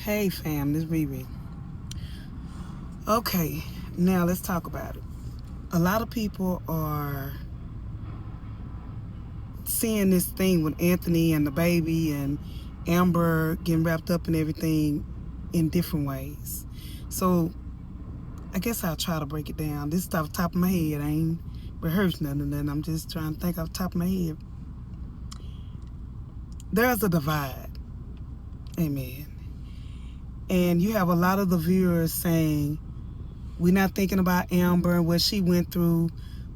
Hey fam, this Riri. Okay, now let's talk about it. A lot of people are seeing this thing with Anthony and the baby and Amber getting wrapped up in everything in different ways. So I guess I'll try to break it down. This is off the top of my head. I ain't rehearsed nothing. I'm just trying to think off the top of my head. There's a divide. Amen. And you have a lot of the viewers saying, we're not thinking about Amber and what she went through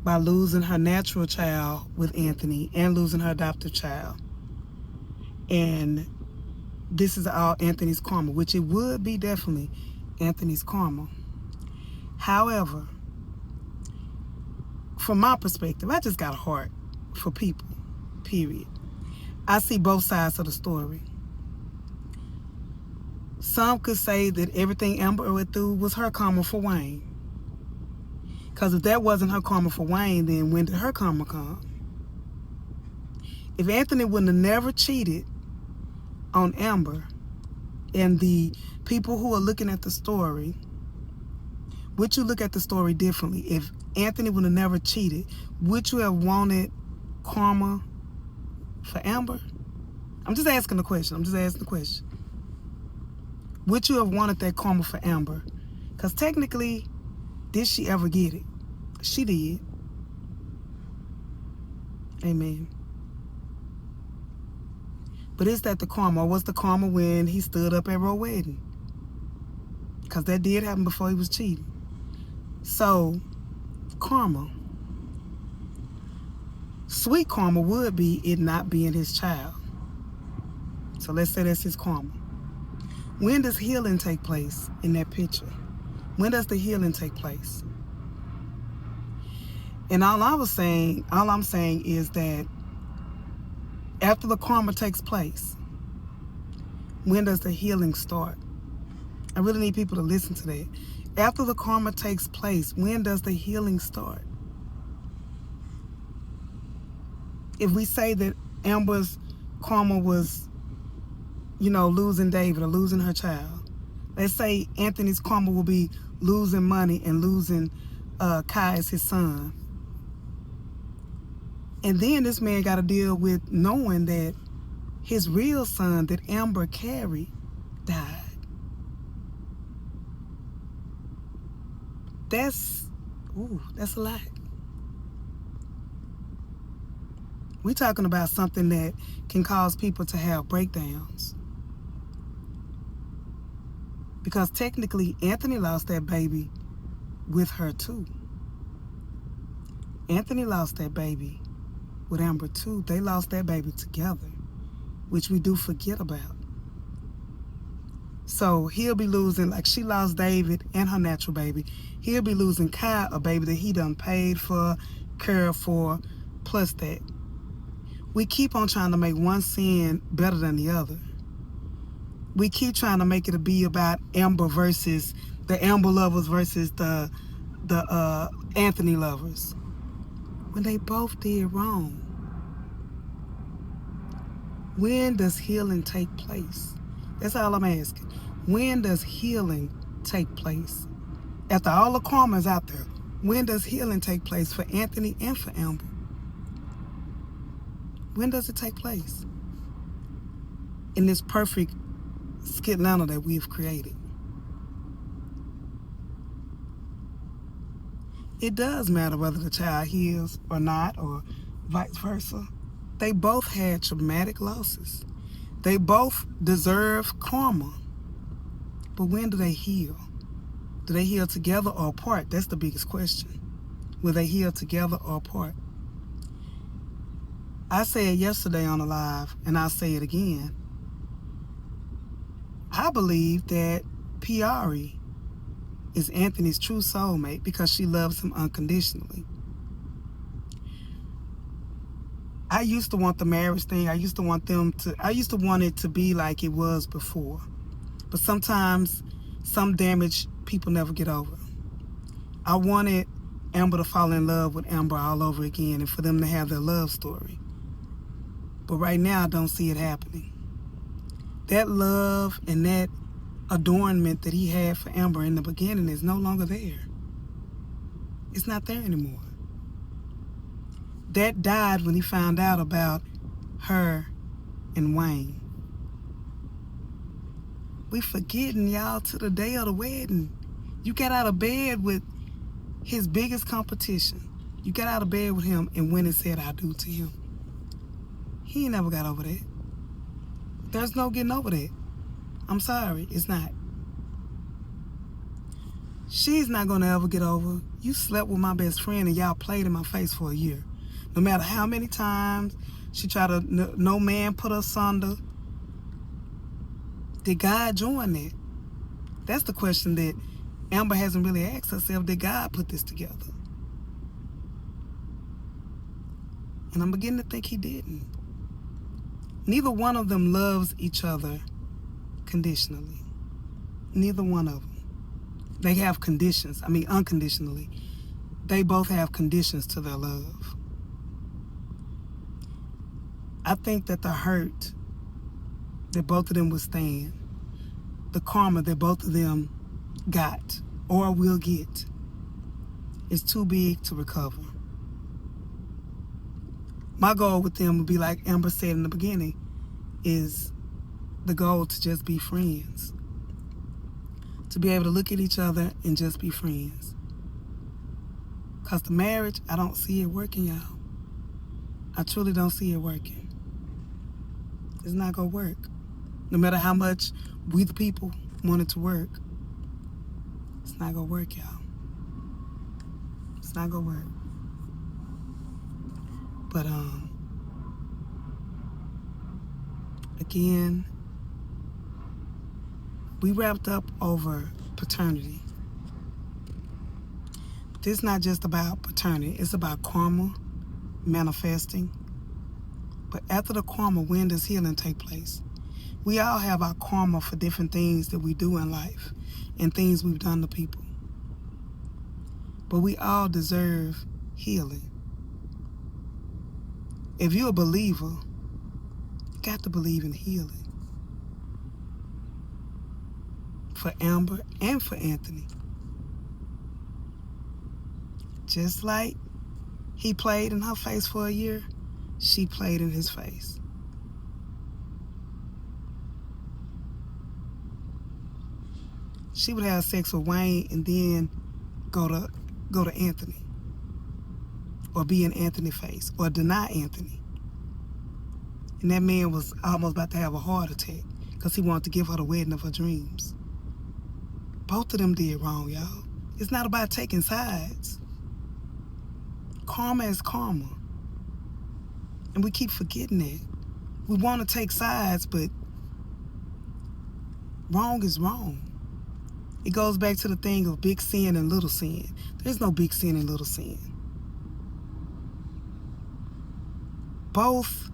by losing her natural child with Anthony and losing her adoptive child. And this is all Anthony's karma, which it would be definitely Anthony's karma. However, from my perspective, I just got a heart for people, period. I see both sides of the story. Some could say that everything Amber went through was her karma for Wayne. Because if that wasn't her karma for Wayne, then when did her karma come? If Anthony wouldn't have never cheated on Amber, and the people who are looking at the story, would you look at the story differently? If Anthony would have never cheated, would you have wanted karma for Amber? I'm just asking the question. Would you have wanted that karma for Amber? Because technically, did she ever get it? She did. Amen. But is that the karma? Or was the karma when he stood up at her wedding? Because that did happen before he was cheating. So, karma. Sweet karma would be it not being his child. So let's say that's his karma. When does healing take place in that picture? When does the healing take place? And all I'm saying is that after the karma takes place, when does the healing start? I really need people to listen to that. After the karma takes place, when does the healing start? If we say that Amber's karma was, losing David or losing her child, let's say Anthony's karma will be losing money and losing Kai as his son. And then this man got to deal with knowing that his real son that Amber carried died. That's a lot. We're talking about something that can cause people to have breakdowns. Because technically, Anthony lost that baby with her too. Anthony lost that baby with Amber too. They lost that baby together, which we do forget about. So he'll be losing, like she lost David and her natural baby. He'll be losing Kai, a baby that he done paid for, cared for, plus that. We keep on trying to make one sin better than the other. We keep trying to make it be about Amber versus the Amber lovers versus the Anthony lovers, when they both did wrong. When does healing take place? That's all I'm asking. When does healing take place? After all the karma is out there, when does healing take place for Anthony and for Amber? When does it take place? In this perfect Skitlana that we've created. It does matter whether the child heals or not, or vice versa. They both had traumatic losses. They both deserve karma. But when do they heal? Do they heal together or apart? That's the biggest question. Will they heal together or apart? I said yesterday on the live, and I'll say it again. I believe that Piari is Anthony's true soulmate because she loves him unconditionally. I used to want the marriage thing. I used to want it to be like it was before. But sometimes some damage people never get over. I wanted Amber to fall in love with Amber all over again and for them to have their love story. But right now I don't see it happening. That love and that adornment that he had for Amber in the beginning is no longer there. It's not there anymore. That died when he found out about her and Wayne. We forgetting, y'all, to the day of the wedding. You got out of bed with his biggest competition. You got out of bed with him and went and said, I do to him. He ain't never got over that. There's no getting over that. I'm sorry, it's not. She's not gonna ever get over, you slept with my best friend and y'all played in my face for a year. No matter how many times she tried to, no man put her asunder. Did God join that? That's the question that Amber hasn't really asked herself. Did God put this together? And I'm beginning to think he didn't. Neither one of them loves each other conditionally. Neither one of them. They have conditions. I mean, unconditionally. They both have conditions to their love. I think that the hurt that both of them withstand, the karma that both of them got or will get, is too big to recover. My goal with them would be, like Amber said in the beginning, is the goal to just be friends. To be able to look at each other and just be friends. Because the marriage, I don't see it working, y'all. I truly don't see it working. It's not going to work. No matter how much we the people want it to work, it's not going to work, y'all. It's not going to work. But, again, we wrapped up over paternity. But this is not just about paternity. It's about karma manifesting. But after the karma, when does healing take place? We all have our karma for different things that we do in life and things we've done to people. But we all deserve healing. If you're a believer, you got to believe in healing. For Amber and for Anthony. Just like he played in her face for a year, she played in his face. She would have sex with Wayne and then go to Anthony. Or be in Anthony's face. Or deny Anthony. And that man was almost about to have a heart attack because he wanted to give her the wedding of her dreams. Both of them did wrong, y'all. It's not about taking sides. Karma is karma. And we keep forgetting that. We want to take sides, but wrong is wrong. It goes back to the thing of big sin and little sin. There's no big sin and little sin. Both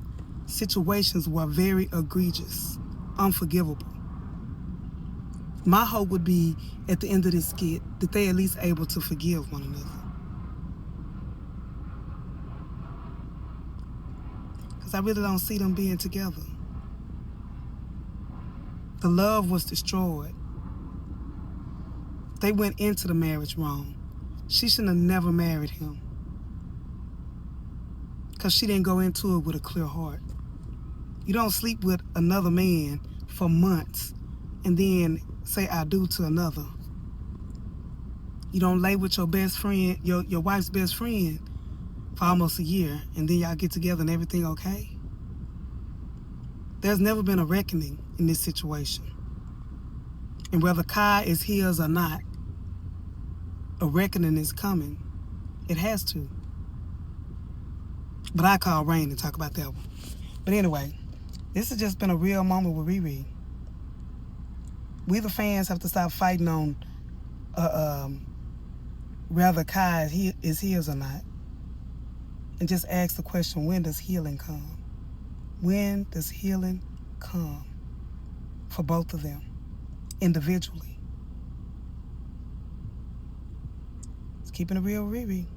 situations were very egregious, unforgivable. My hope would be, at the end of this skit, that they at least able to forgive one another. Because I really don't see them being together. The love was destroyed. They went into the marriage wrong. She shouldn't have never married him. Because she didn't go into it with a clear heart. You don't sleep with another man for months and then say I do to another. You don't lay with your best friend, your wife's best friend for almost a year and then y'all get together and everything okay? There's never been a reckoning in this situation. And whether Kai is his or not, a reckoning is coming. It has to. But I call Rain and talk about that one. But anyway, this has just been a real moment with Riri. We the fans have to stop fighting on whether Kai is his or not. And just ask the question, when does healing come? When does healing come for both of them individually? It's keeping it real, Riri.